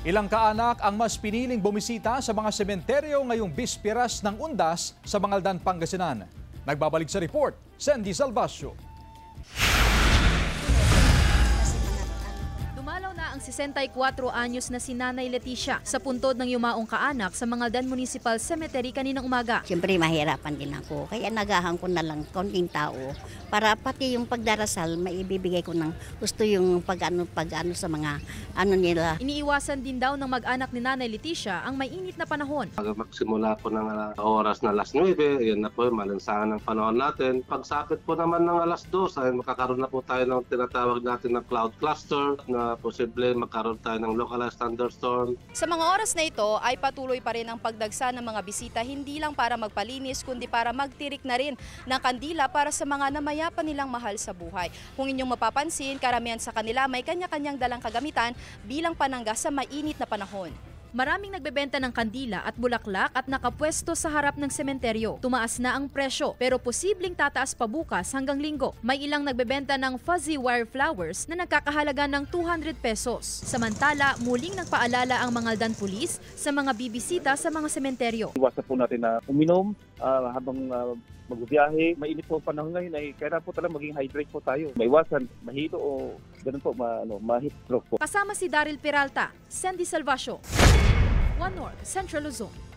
Ilang kaanak ang mas piniling bumisita sa mga sementeryo ngayong bispiras ng undas sa Bangaldan, Pangasinan. Nagbabalik sa report, Sandy Salvacio. Dumalaw na ang 64 anyos na si Nanay Leticia sa puntod ng yumaong kaanak sa Bangaldan Municipal Cemetery kaninang umaga. Siyempre mahirapan din ako, kaya nagahan ko na lang konting tao para pati yung pagdarasal maibibigay ko ng gusto yung pag-ano sa mga ano nila. Iniiwasan din daw ng mag-anak ni Nanay Leticia ang may init na panahon. Magsimula po ng oras na alas 9, yan na po yung malansangan ng panahon natin. Pagsapit po naman ng alas 2, ay makakaroon na po tayo ng tinatawag natin na cloud cluster na posible magkaroon tayo ng localized thunderstorm. Sa mga oras na ito ay patuloy pa rin ang pagdagsa ng mga bisita, hindi lang para magpalinis kundi para magtirik na rin ng kandila para sa mga namayapa nilang mahal sa buhay. Kung inyong mapapansin, karamihan sa kanila may kanya-kanyang dalang kagamitan bilang panangga sa mainit na panahon. Maraming nagbebenta ng kandila at bulaklak at nakapwesto sa harap ng sementeryo. Tumaas na ang presyo pero posibleng tataas pa bukas hanggang Linggo. May ilang nagbebenta ng fuzzy wire flowers na nagkakahalaga ng 200 pesos. Samantala, muling nagpaalala ang Bangaldan Police sa mga bibisita sa mga sementeryo. Iwasan po natin na uminom habang magbibiyahe. Mainit po ang panahon ngayon ay kaya po talaga maging hydrate po tayo. Maiwasan, mahilo o ganun po, ma-heat stroke po. Kasama si Daryl Peralta, Sandy Salvacio, One North, Central Luzon.